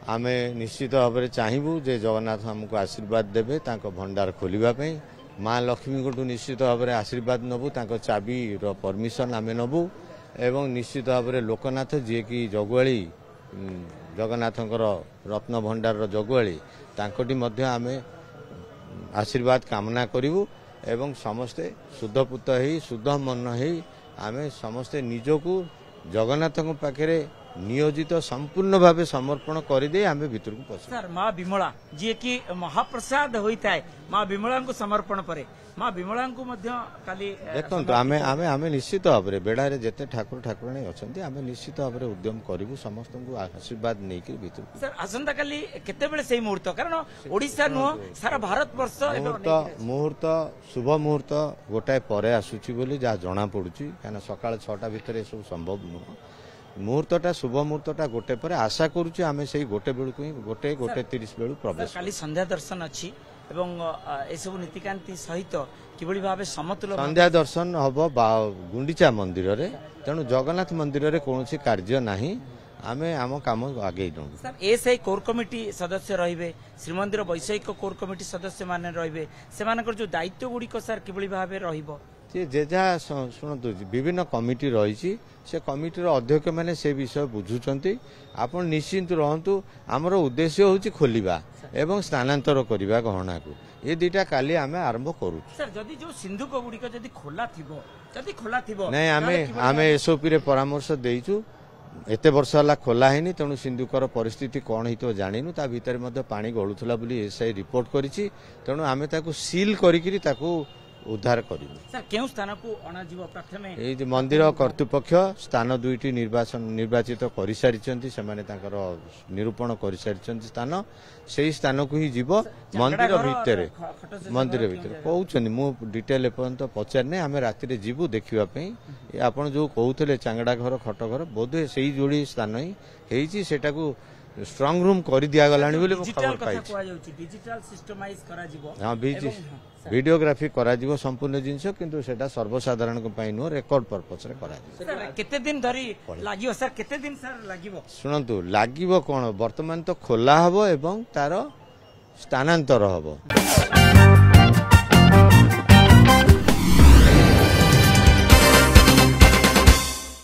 आमे निश्चित भाव में चाहबू जे जगन्नाथ आमको आशीर्वाद देवे भंडार खोलने माँ लक्ष्मी को निश्चित भाव में आशीर्वाद नबू चाबी परमिशन आम नबू एवं निश्चित भाव में लोकनाथ जी की जगुआली जगन्नाथ रत्न भंडार जगुआली आम आशीर्वाद कामना करूँ एवं समस्ते शुद्धपुत ही शुद्ध मन ही आम समस्ते निजको जगन्नाथ पाखे नियोजित संपूर्ण भाव समर्पण करदे आम भीतर को पस सर माँ विमला जी की महाप्रसाद होता है माँ विमला को समर्पण पर माँ विमला को देखो आम आम आम निश्चित भाव में बेड़ारे जिते ठाकुर ठाकुराणी अच्छा आम निश्चित भाव में उद्यम करूँ समस्त को आशीर्वाद नहीं भीतर सर आसंता काली केतेबेले से मुहूर्त कारण ओडिशा नुह सारा भारत वर्ष मुहूर्त शुभ मुहूर्त गोटाए पर आसूची बोली जहाँ जना पड़ुची कहीं सकाल 6टा भितर सब संभव नुह मुहूर्तटा शुभ मुहूर्तटा गोटे पर आशा करूँ आम से गोटे बेलू गोटे 30 बेलू प्रवेश काली संध्या दर्शन अच्छी एवं एसबू नीतिकांति सहित किभली भाव समतुल संध्या दर्शन हम गुंडीचा मंदिर रे तेणु जगन्नाथ मंदिर रे कौन कार्य नहीं आमे आम काम आगे सर एसआई कोर कमिटी सदस्य रहिबे श्रीमंदिर वैषयिक कोर कमिटी सदस्य माने रहिबे सेमानकर जो दायित्व गुड़िक सर किभली भाव रहिबो जे जहाँ शुणु विभिन्न कमिटी रही से कमिटीर अध्यक्ष मैंने से विषय बुझुंट आप निश्चिंत रहतु आमर उद्देश्य हूँ खोलवा एवं स्थानांतर करवा गहना को ये दुटा काली आम आरंभ करूँ सर जदि जो सिंधुक गुड़िक जदि खोला थिबो जदि खोला थिबो नहीं आम एसओपी रे परामर्श देइछु एते वर्ष है खोला है तेणु सिंधुकर परिस्थिति कौन हो जानिनु ता भीतर मध्य पानी गलुला एसआई रिपोर्ट करिछि तेणु आम ताकू सील करिकरी ताकू उद्धार केउ स्थान को अणाजिबो प्रथमे ए मंदिर कर्तृपक्ष स्थान दुईटी निर्वाचित कर सारी से निरूपण कर सारी स्थान से स्थान को ही जीव मंदिर भीतर कहते मु डिटेल एपर्यंत पचारने आम राति जीवु देखापी आपड़ जो कहते चांगड़ा घर खट घर बोधे से ही जोड़ी स्थान ही सेटा को स्ट्रांग रूम कर दिया गलानी बोली खबर पाई हाँ वीडियोग्राफी करा जीवो संपूर्ण जिनस किंतु सेटा सर्वसाधारण नुह रेकर्ड पर्पस रे करा केते दिन धरी लागिवो सर केते दिन सर लागिवो सुनंतु लागिवो कोन वर्तमान तो खोला हबो एवं तार स्थानांतर हबो।